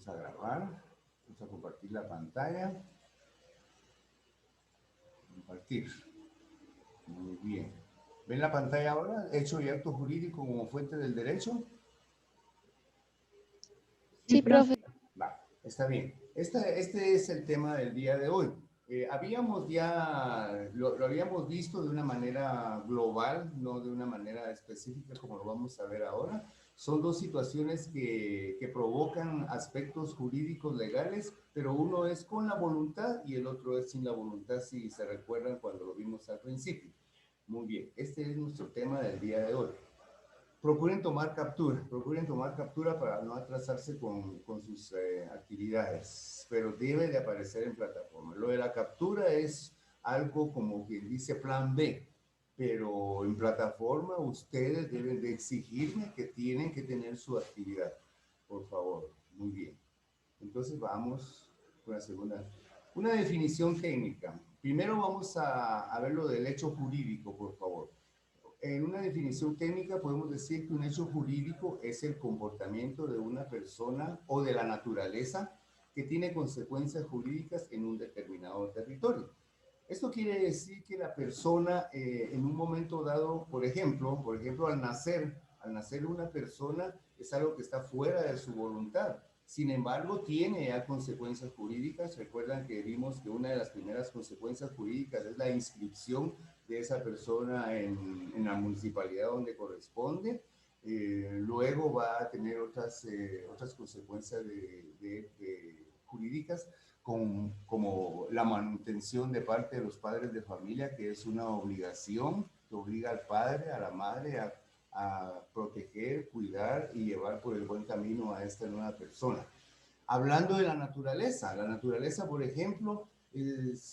Vamos a grabar, vamos a compartir la pantalla. Compartir. Muy bien. ¿Ven la pantalla ahora? Hecho y acto jurídico como fuente del derecho. Sí, profe. Va, está bien. Este es el tema del día de hoy. Habíamos ya, lo habíamos visto de una manera global, no de una manera específica como lo vamos a ver ahora. Son dos situaciones que provocan aspectos jurídicos legales, pero uno es con la voluntad y el otro es sin la voluntad, si se recuerdan cuando lo vimos al principio. Muy bien, este es nuestro tema del día de hoy. Procuren tomar captura para no atrasarse con sus actividades, pero debe de aparecer en plataforma. Lo de la captura es algo como quien dice plan B, pero en plataforma ustedes deben de exigirme que tienen que tener su actividad, por favor. Muy bien. Entonces vamos con la segunda. Una definición técnica. Primero vamos a ver lo del hecho jurídico, por favor. En una definición técnica podemos decir que un hecho jurídico es el comportamiento de una persona o de la naturaleza que tiene consecuencias jurídicas en un determinado territorio. Esto quiere decir que la persona en un momento dado, por ejemplo, al nacer una persona es algo que está fuera de su voluntad. Sin embargo, tiene ya consecuencias jurídicas. Recuerdan que vimos que una de las primeras consecuencias jurídicas es la inscripción de esa persona en la municipalidad donde corresponde. Luego va a tener otras consecuencias jurídicas como la manutención de parte de los padres de familia, que es una obligación que obliga al padre, a la madre a proteger, cuidar y llevar por el buen camino a esta nueva persona. Hablando de la naturaleza, por ejemplo,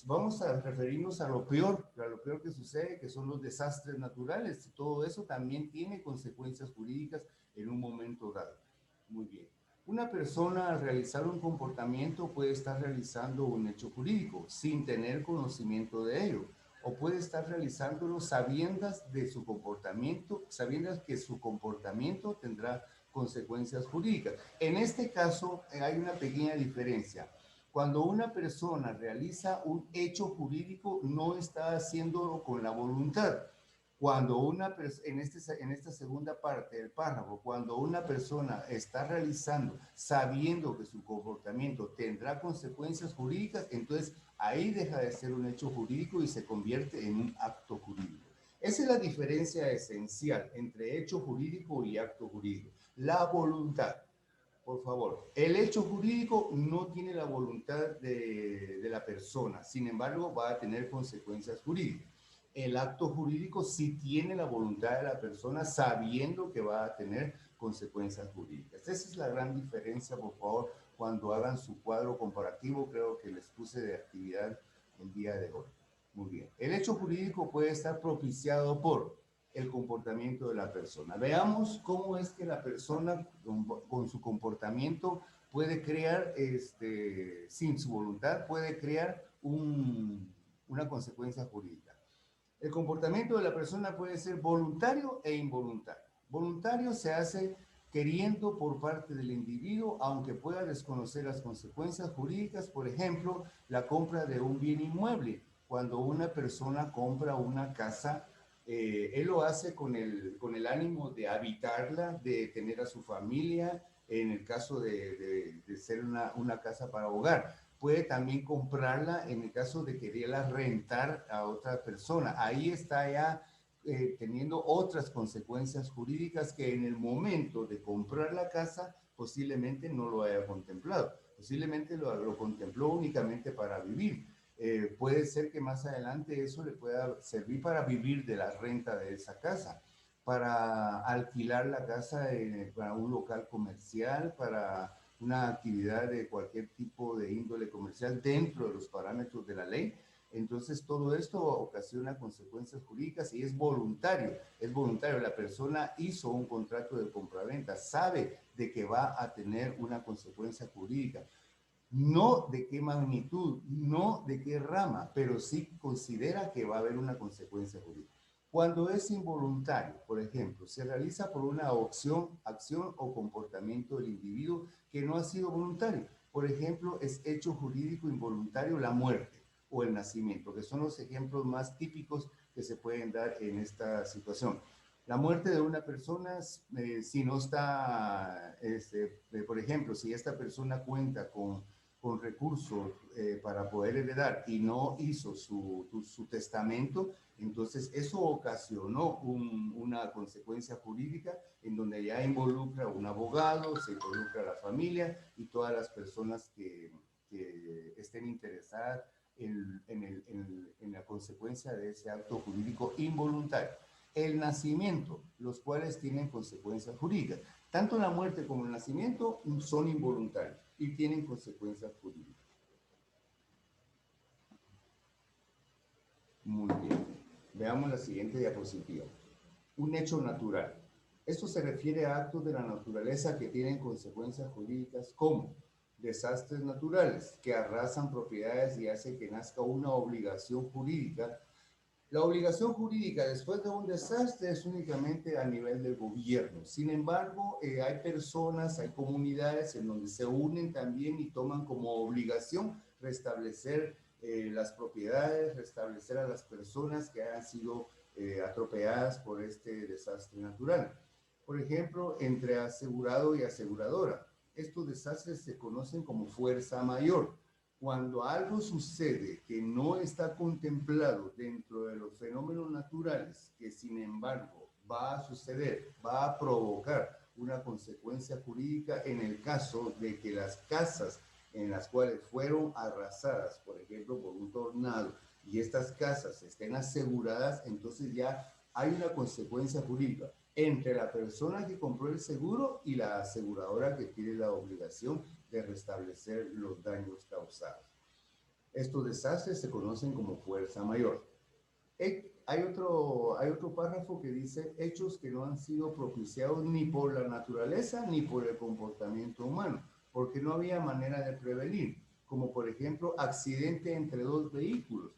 vamos a referirnos a lo peor que sucede, que son los desastres naturales. Todo eso también tiene consecuencias jurídicas en un momento dado. Muy bien. Una persona al realizar un comportamiento puede estar realizando un hecho jurídico sin tener conocimiento de ello, o puede estar realizándolo sabiendas de su comportamiento, sabiendas que su comportamiento tendrá consecuencias jurídicas. En este caso hay una pequeña diferencia. Cuando una persona realiza un hecho jurídico, no está haciéndolo con la voluntad. Cuando en esta segunda parte del párrafo, cuando una persona está realizando sabiendo que su comportamiento tendrá consecuencias jurídicas, entonces ahí deja de ser un hecho jurídico y se convierte en un acto jurídico. Esa es la diferencia esencial entre hecho jurídico y acto jurídico. La voluntad. Por favor, el hecho jurídico no tiene la voluntad de la persona, sin embargo va a tener consecuencias jurídicas. El acto jurídico sí tiene la voluntad de la persona sabiendo que va a tener consecuencias jurídicas. Esa es la gran diferencia, por favor, cuando hagan su cuadro comparativo, creo que les puse de actividad el día de hoy. Muy bien. El hecho jurídico puede estar propiciado por el comportamiento de la persona. Veamos cómo es que la persona con su comportamiento puede crear, sin su voluntad, puede crear una consecuencia jurídica. El comportamiento de la persona puede ser voluntario e involuntario. Voluntario se hace queriendo por parte del individuo, aunque pueda desconocer las consecuencias jurídicas, por ejemplo, la compra de un bien inmueble. Cuando una persona compra una casa, él lo hace con el ánimo de habitarla, de tener a su familia, en el caso de ser una casa para hogar. Puede también comprarla en el caso de quererla rentar a otra persona. Ahí está ya teniendo otras consecuencias jurídicas que en el momento de comprar la casa posiblemente no lo haya contemplado. Posiblemente lo contempló únicamente para vivir. Puede ser que más adelante eso le pueda servir para vivir de la renta de esa casa, para alquilar la casa para un local comercial, para una actividad de cualquier tipo de índole comercial dentro de los parámetros de la ley. Entonces, todo esto ocasiona consecuencias jurídicas y es voluntario. La persona hizo un contrato de compraventa, sabe de que va a tener una consecuencia jurídica. No de qué magnitud, no de qué rama, pero sí considera que va a haber una consecuencia jurídica. Cuando es involuntario, por ejemplo, se realiza por una acción o comportamiento del individuo que no ha sido voluntario. Por ejemplo, es hecho jurídico involuntario la muerte o el nacimiento, que son los ejemplos más típicos que se pueden dar en esta situación. La muerte de una persona, si no está, por ejemplo, si esta persona cuenta con recursos para poder heredar y no hizo su testamento, entonces eso ocasionó una consecuencia jurídica en donde ya involucra un abogado, se involucra la familia y todas las personas que estén interesadas en la consecuencia de ese acto jurídico involuntario. El nacimiento, los cuales tienen consecuencias jurídicas. Tanto la muerte como el nacimiento son involuntarios y tienen consecuencias jurídicas. Muy bien. Veamos la siguiente diapositiva. Un hecho natural. Esto se refiere a actos de la naturaleza que tienen consecuencias jurídicas como desastres naturales que arrasan propiedades y hacen que nazca una obligación jurídica. La obligación jurídica después de un desastre es únicamente a nivel del gobierno. Sin embargo, hay personas, hay comunidades en donde se unen también y toman como obligación restablecer las propiedades, restablecer a las personas que hayan sido atropelladas por este desastre natural. Por ejemplo, entre asegurado y aseguradora. Estos desastres se conocen como fuerza mayor. Cuando algo sucede que no está contemplado dentro de los fenómenos naturales, que sin embargo va a suceder, va a provocar una consecuencia jurídica en el caso de que las casas en las cuales fueron arrasadas, por ejemplo, por un tornado, y estas casas estén aseguradas, entonces ya hay una consecuencia jurídica entre la persona que compró el seguro y la aseguradora que tiene la obligación de restablecer los daños causados. Estos desastres se conocen como fuerza mayor. Hay otro párrafo que dice hechos que no han sido propiciados ni por la naturaleza ni por el comportamiento humano, porque no había manera de prevenir, como por ejemplo accidente entre dos vehículos.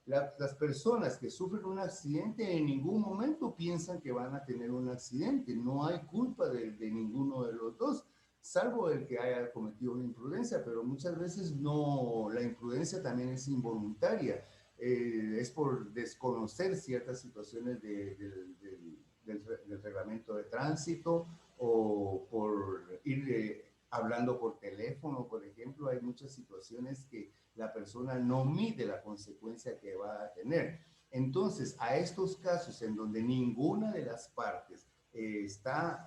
Las personas que sufren un accidente en ningún momento piensan que van a tener un accidente. No hay culpa de ninguno de los dos, salvo el que haya cometido una imprudencia, pero muchas veces no, la imprudencia también es involuntaria. Es por desconocer ciertas situaciones del reglamento de tránsito o por ir hablando por teléfono, por ejemplo. Hay muchas situaciones que la persona no mide la consecuencia que va a tener. Entonces, a estos casos en donde ninguna de las partes está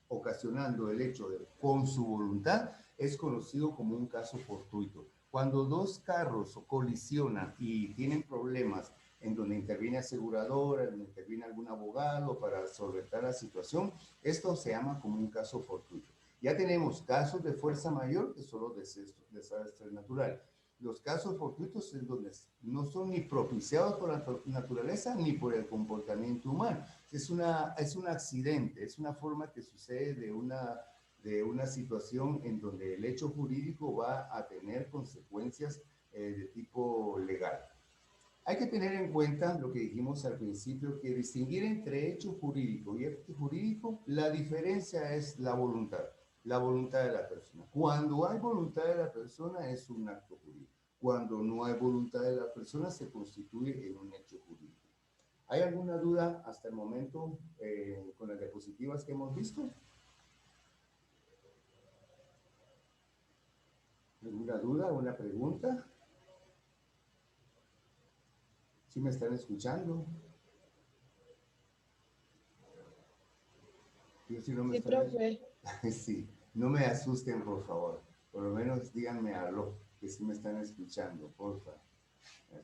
ocasionando el hecho de con su voluntad, es conocido como un caso fortuito. Cuando dos carros colisionan y tienen problemas en donde interviene aseguradora, en donde interviene algún abogado para solventar la situación, esto se llama como un caso fortuito. Ya tenemos casos de fuerza mayor, que son los desastres naturales. Los casos fortuitos en donde no son ni propiciados por la naturaleza ni por el comportamiento humano. Es un accidente, es una forma que sucede de una situación en donde el hecho jurídico va a tener consecuencias de tipo legal. Hay que tener en cuenta lo que dijimos al principio, que distinguir entre hecho jurídico y acto jurídico, la diferencia es la voluntad de la persona. Cuando hay voluntad de la persona es un acto jurídico. Cuando no hay voluntad de la persona se constituye en un hecho jurídico. ¿Hay alguna duda hasta el momento con las diapositivas que hemos visto? ¿Alguna duda, una pregunta? ¿Sí me están escuchando? Yo sí no me Sí, están... profe. Sí, no me asusten, por favor. Por lo menos díganme algo, que sí me están escuchando, por favor.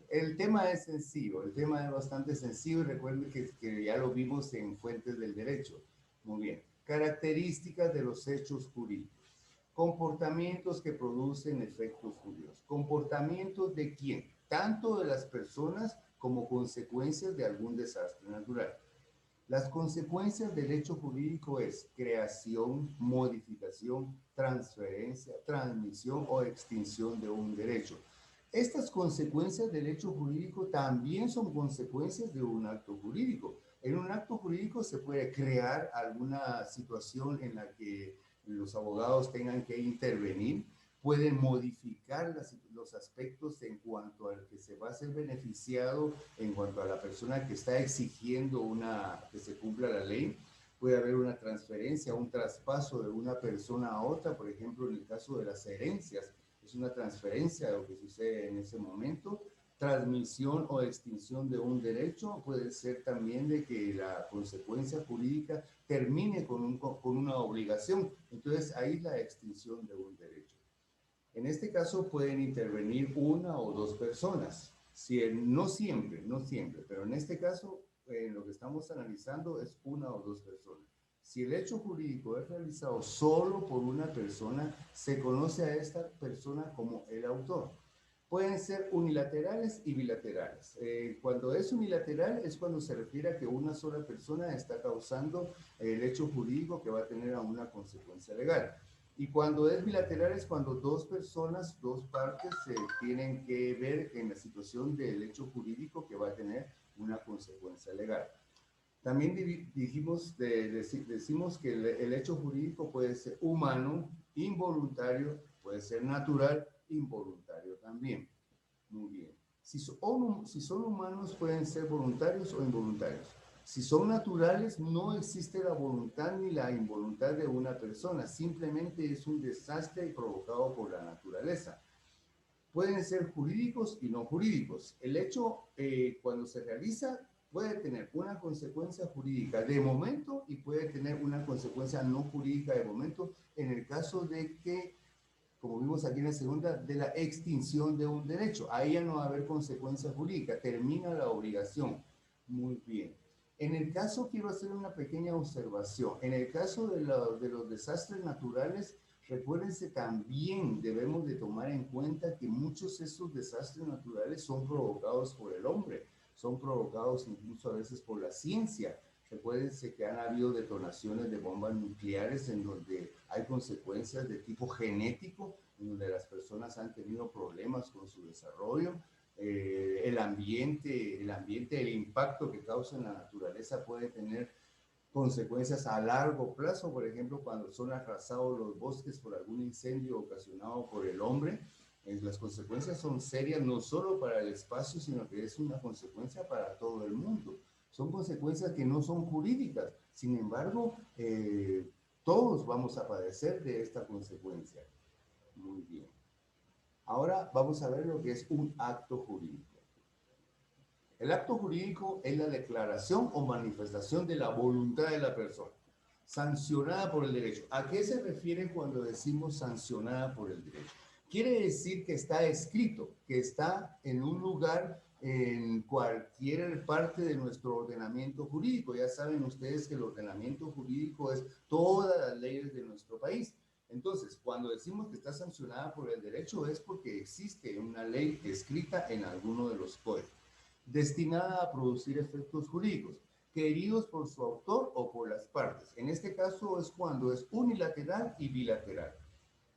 El tema es sencillo, el tema es bastante sencillo y recuerden que ya lo vimos en Fuentes del Derecho. Muy bien. Características de los hechos jurídicos. Comportamientos que producen efectos jurídicos. ¿Comportamientos de quién? Tanto de las personas como consecuencias de algún desastre natural. Las consecuencias del hecho jurídico es creación, modificación, transferencia, transmisión o extinción de un derecho. Estas consecuencias del hecho jurídico también son consecuencias de un acto jurídico. En un acto jurídico se puede crear alguna situación en la que los abogados tengan que intervenir, pueden modificar los aspectos en cuanto al que se va a ser beneficiado, en cuanto a la persona que está exigiendo que se cumpla la ley. Puede haber una transferencia, un traspaso de una persona a otra, por ejemplo, en el caso de las herencias, es una transferencia de lo que sucede en ese momento. Transmisión o extinción de un derecho puede ser también de que la consecuencia jurídica termine con una obligación. Entonces, ahí la extinción de un derecho. En este caso pueden intervenir una o dos personas. No siempre, no siempre, pero en este caso, lo que estamos analizando es una o dos personas. Si el hecho jurídico es realizado solo por una persona, se conoce a esta persona como el autor. Pueden ser unilaterales y bilaterales. Cuando es unilateral es cuando se refiere a que una sola persona está causando el hecho jurídico que va a tener una consecuencia legal. Y cuando es bilateral es cuando dos personas, dos partes se tienen que ver en la situación del hecho jurídico que va a tener una consecuencia legal. También decimos que el hecho jurídico puede ser humano, involuntario, puede ser natural, involuntario también. Muy bien. Si son humanos, pueden ser voluntarios o involuntarios. Si son naturales, no existe la voluntad ni la involuntad de una persona. Simplemente es un desastre provocado por la naturaleza. Pueden ser jurídicos y no jurídicos. El hecho, cuando se realiza, puede tener una consecuencia jurídica de momento y puede tener una consecuencia no jurídica de momento en el caso de que, como vimos aquí en la segunda, de la extinción de un derecho. Ahí ya no va a haber consecuencia jurídica, termina la obligación. Muy bien. En el caso, quiero hacer una pequeña observación. En el caso de los desastres naturales, recuérdense también, debemos de tomar en cuenta que muchos de estos desastres naturales son provocados por el hombre, son provocados incluso a veces por la ciencia. Recuérdense que han habido detonaciones de bombas nucleares en donde hay consecuencias de tipo genético, en donde las personas han tenido problemas con su desarrollo. El ambiente, el impacto que causa en la naturaleza puede tener consecuencias a largo plazo, por ejemplo, cuando son arrasados los bosques por algún incendio ocasionado por el hombre. Las consecuencias son serias no solo para el espacio, sino que es una consecuencia para todo el mundo. Son consecuencias que no son jurídicas, sin embargo, todos vamos a padecer de esta consecuencia. Muy bien. Ahora vamos a ver lo que es un acto jurídico. El acto jurídico es la declaración o manifestación de la voluntad de la persona, sancionada por el derecho. ¿A qué se refiere cuando decimos sancionada por el derecho? Quiere decir que está escrito, que está en un lugar en cualquier parte de nuestro ordenamiento jurídico. Ya saben ustedes que el ordenamiento jurídico es todas las leyes de nuestro país. Entonces, cuando decimos que está sancionada por el derecho es porque existe una ley escrita en alguno de los códigos destinada a producir efectos jurídicos, queridos por su autor o por las partes. En este caso es cuando es unilateral y bilateral.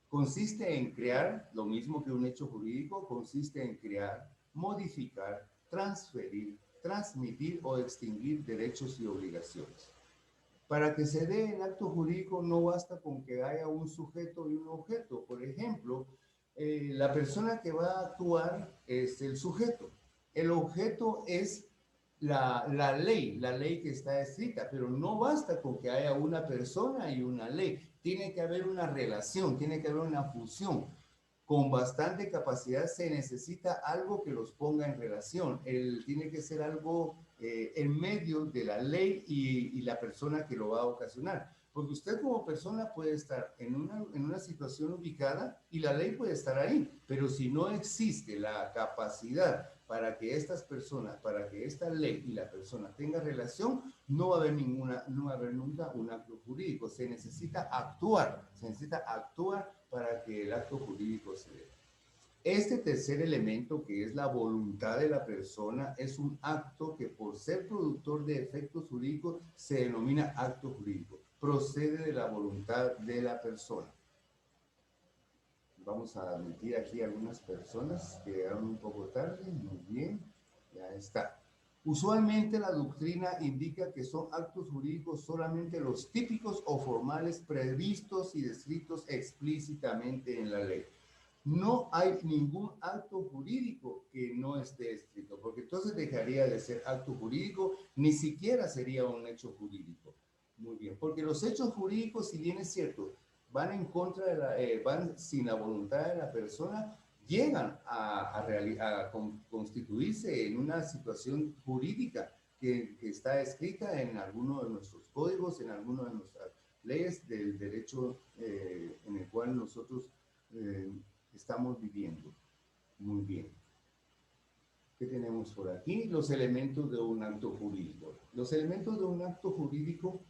Consiste en crear, lo mismo que un hecho jurídico, consiste en crear, modificar, transferir, transmitir o extinguir derechos y obligaciones. Para que se dé el acto jurídico no basta con que haya un sujeto y un objeto. Por ejemplo, la persona que va a actuar es el sujeto. El objeto es la ley que está escrita, pero no basta con que haya una persona y una ley. Tiene que haber una relación, tiene que haber una fusión. Con bastante capacidad se necesita algo que los ponga en relación. Tiene que ser algo en medio de la ley y la persona que lo va a ocasionar. Porque usted como persona puede estar en una situación ubicada y la ley puede estar ahí, pero si no existe la capacidad para que estas personas, para que esta ley y la persona tenga relación, no va a haber nunca un acto jurídico. Se necesita actuar para que el acto jurídico se dé. Este tercer elemento, que es la voluntad de la persona, es un acto que por ser productor de efectos jurídicos se denomina acto jurídico. Procede de la voluntad de la persona. Vamos a admitir aquí algunas personas que llegaron un poco tarde. Muy bien, ya está. Usualmente la doctrina indica que son actos jurídicos solamente los típicos o formales previstos y descritos explícitamente en la ley. No hay ningún acto jurídico que no esté escrito, porque entonces dejaría de ser acto jurídico, ni siquiera sería un hecho jurídico. Muy bien, porque los hechos jurídicos, si bien es cierto, van en contra de van sin la voluntad de la persona, llegan a constituirse en una situación jurídica que está escrita en alguno de nuestros códigos, en alguno de nuestras leyes del derecho en el cual nosotros estamos viviendo. Muy bien. ¿Qué tenemos por aquí? Los elementos de un acto jurídico. Los elementos de un acto jurídico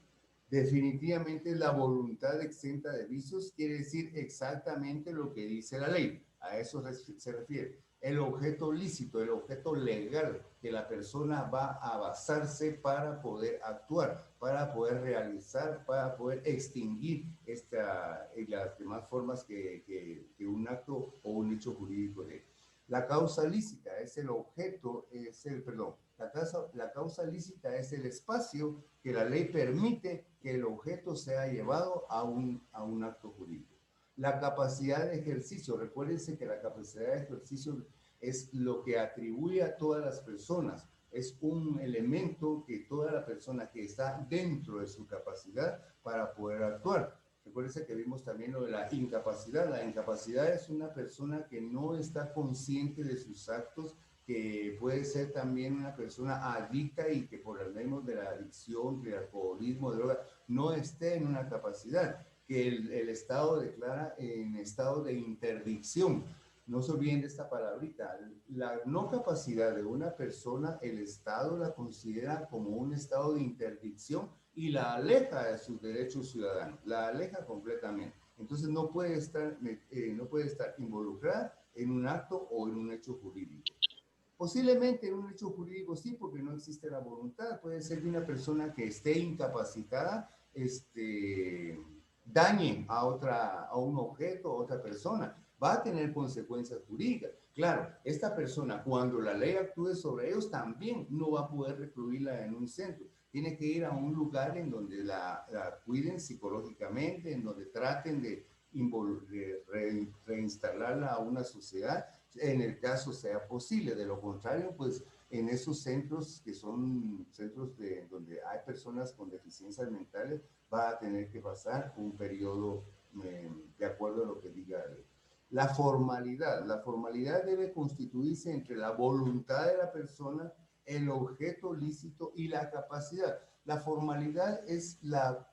definitivamente es la voluntad exenta de vicios, quiere decir exactamente lo que dice la ley. A eso se refiere. El objeto lícito, el objeto legal que la persona va a basarse para poder actuar, para poder realizar, para poder extinguir las demás formas que un acto o un hecho jurídico de. La causa lícita es el objeto, la causa lícita es el espacio que la ley permite que el objeto sea llevado a un acto jurídico. La capacidad de ejercicio, recuérdense que la capacidad de ejercicio es lo que atribuye a todas las personas, es un elemento que toda la persona que está dentro de su capacidad para poder actuar. Recuérdense que vimos también lo de la incapacidad. La incapacidad es una persona que no está consciente de sus actos, que puede ser también una persona adicta y que por el menos de la adicción, de alcoholismo, de droga, no esté en una capacidad, que el Estado declara en estado de interdicción. No se olviden de esta palabrita. La no capacidad de una persona, el Estado la considera como un estado de interdicción y la aleja de sus derechos ciudadanos, la aleja completamente. Entonces no puede estar involucrada en un acto o en un hecho jurídico. Posiblemente en un hecho jurídico sí, porque no existe la voluntad. Puede ser que una persona que esté incapacitada dañe a un objeto, a otra persona. Va a tener consecuencias jurídicas. Claro, esta persona, cuando la ley actúe sobre ellos, también no va a poder recluirla en un centro. Tiene que ir a un lugar en donde la cuiden psicológicamente, en donde traten de reinstalarla a una sociedad, en el caso sea posible. De lo contrario, pues en esos centros que son centros donde hay personas con deficiencias mentales, va a tener que pasar un periodo de acuerdo a lo que diga la ley. La formalidad debe constituirse entre la voluntad de la persona, el objeto lícito y la capacidad. La formalidad es la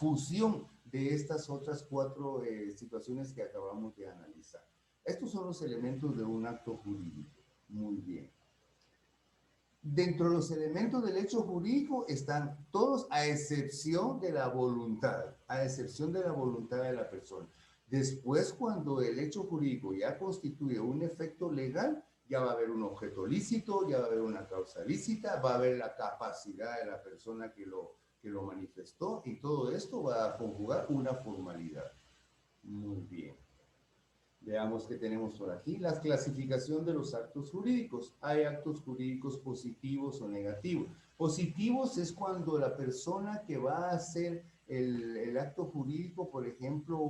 fusión de estas otras cuatro situaciones que acabamos de analizar. Estos son los elementos de un acto jurídico. Muy bien. Dentro de los elementos del hecho jurídico están todos a excepción de la voluntad, a excepción de la voluntad de la persona. Después, cuando el hecho jurídico ya constituye un efecto legal, ya va a haber un objeto lícito, ya va a haber una causa lícita, va a haber la capacidad de la persona que lo manifestó y todo esto va a conjugar una formalidad. Muy bien. Veamos qué tenemos por aquí. La clasificación de los actos jurídicos. Hay actos jurídicos positivos o negativos. Positivos es cuando la persona que va a hacer el acto jurídico, por ejemplo,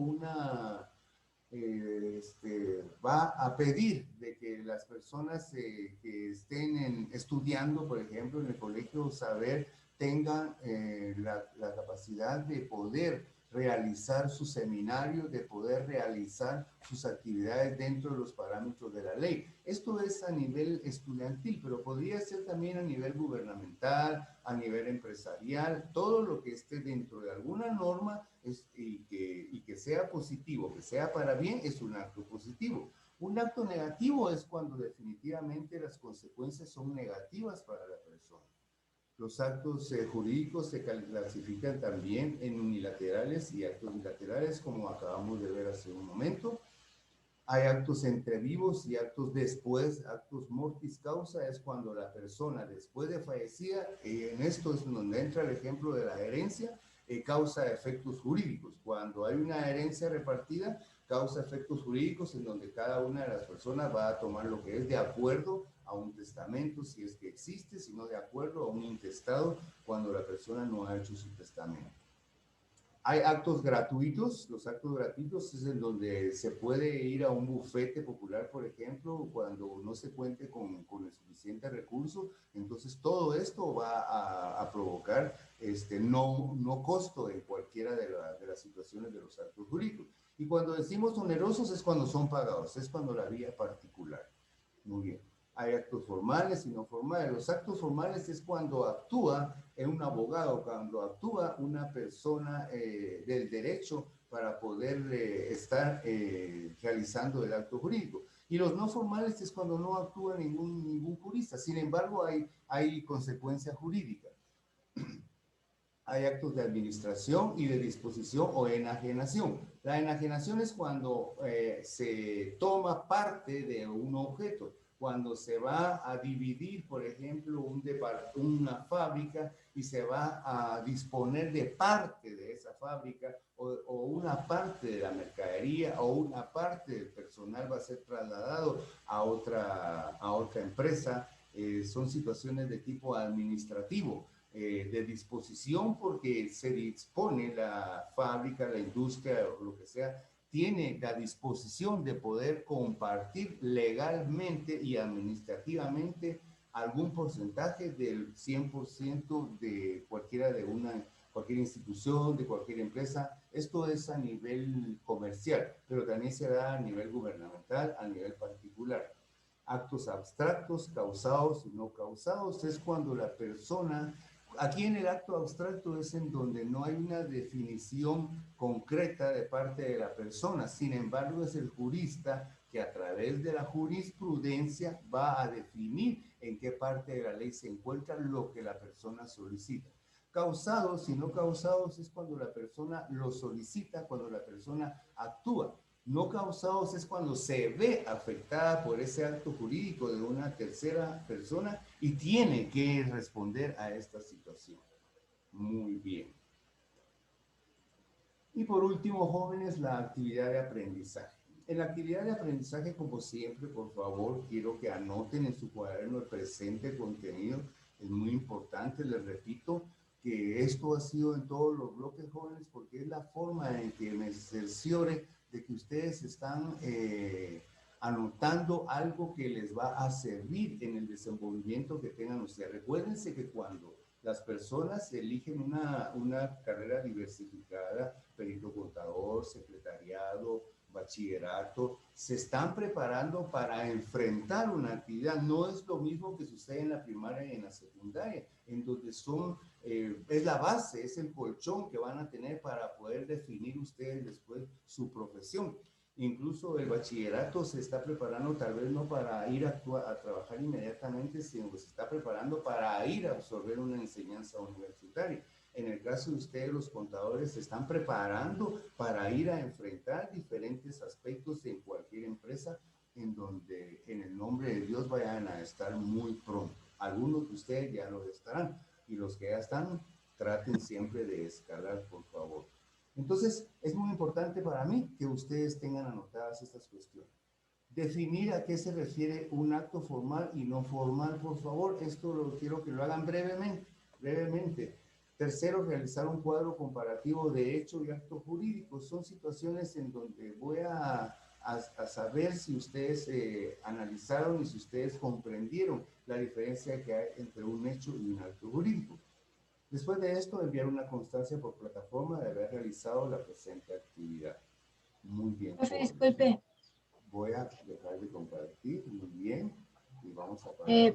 va a pedir de que las personas que estén estudiando, por ejemplo, en el colegio saber, tengan la capacidad de poder realizar sus seminarios, de poder realizar sus actividades dentro de los parámetros de la ley. Esto es a nivel estudiantil, pero podría ser también a nivel gubernamental, a nivel empresarial, todo lo que esté dentro de alguna norma y que sea positivo, que sea para bien, es un acto positivo. Un acto negativo es cuando definitivamente las consecuencias son negativas para la persona. Los actos jurídicos se clasifican también en unilaterales y actos bilaterales, como acabamos de ver hace un momento. Hay actos entre vivos y actos después, actos mortis causa, es cuando la persona después de fallecida, en esto es donde entra el ejemplo de la herencia, causa efectos jurídicos. Cuando hay una herencia repartida, causa efectos jurídicos en donde cada una de las personas va a tomar lo que es de acuerdo a un testamento, si es que existe, sino de acuerdo a un intestado cuando la persona no ha hecho su testamento. Hay actos gratuitos. Los actos gratuitos es en donde se puede ir a un bufete popular, por ejemplo, cuando no se cuente con el suficiente recurso. Entonces, todo esto va a provocar no costo en cualquiera de las situaciones de los actos jurídicos. Y cuando decimos onerosos es cuando son pagados, es cuando la vía particular. Muy bien. Hay actos formales y no formales. Los actos formales es cuando actúa un abogado, cuando actúa una persona del derecho para poder estar realizando el acto jurídico. Y los no formales es cuando no actúa ningún jurista. Sin embargo, hay consecuencia jurídica. Hay actos de administración y de disposición o enajenación. La enajenación es cuando se toma parte de un objeto, cuando se va a dividir, por ejemplo, una fábrica y se va a disponer de parte de esa fábrica o una parte de la mercadería o una parte del personal va a ser trasladado a otra empresa. Son situaciones de tipo administrativo. De disposición porque se dispone la fábrica, la industria o lo que sea, tiene la disposición de poder compartir legalmente y administrativamente algún porcentaje del 100% de cualquier institución, de cualquier empresa. Esto es a nivel comercial, pero también se da a nivel gubernamental, a nivel particular. Actos abstractos, causados y no causados, es cuando la persona. Aquí en el acto abstracto es en donde no hay una definición concreta de parte de la persona. Sin embargo, es el jurista que a través de la jurisprudencia va a definir en qué parte de la ley se encuentra lo que la persona solicita. Causados y no causados es cuando la persona lo solicita, cuando la persona actúa. No causados es cuando se ve afectada por ese acto jurídico de una tercera persona y tiene que responder a esta situación. Muy bien. Y por último, jóvenes, la actividad de aprendizaje. En la actividad de aprendizaje, como siempre, por favor, quiero que anoten en su cuaderno el presente contenido. Es muy importante, les repito, que esto ha sido en todos los bloques jóvenes porque es la forma en que me cerciore de que ustedes están anotando algo que les va a servir en el desenvolvimiento que tengan ustedes. Recuérdense que cuando las personas eligen una carrera diversificada, perito contador, secretariado, bachillerato, se están preparando para enfrentar una actividad. No es lo mismo que sucede en la primaria y en la secundaria, en donde es la base, es el colchón que van a tener para poder definir ustedes después su profesión. Incluso el bachillerato se está preparando tal vez no para ir a trabajar inmediatamente, sino que se está preparando para ir a absorber una enseñanza universitaria. En el caso de ustedes, los contadores se están preparando para ir a enfrentar diferentes aspectos en cualquier empresa en donde en el nombre de Dios vayan a estar muy pronto. Algunos de ustedes ya lo estarán y los que ya están, traten siempre de escalar, por favor. Entonces, es muy importante para mí que ustedes tengan anotadas estas cuestiones. Definir a qué se refiere un acto formal y no formal, por favor. Esto lo quiero que lo hagan brevemente. Tercero, realizar un cuadro comparativo de hecho y acto jurídico. Son situaciones en donde voy a saber si ustedes analizaron y si ustedes comprendieron la diferencia que hay entre un hecho y un acto jurídico. Después de esto, enviar una constancia por plataforma de haber realizado la presente actividad. Muy bien. Profe, disculpe. Voy a dejar de compartir. Muy bien. Y vamos a parar.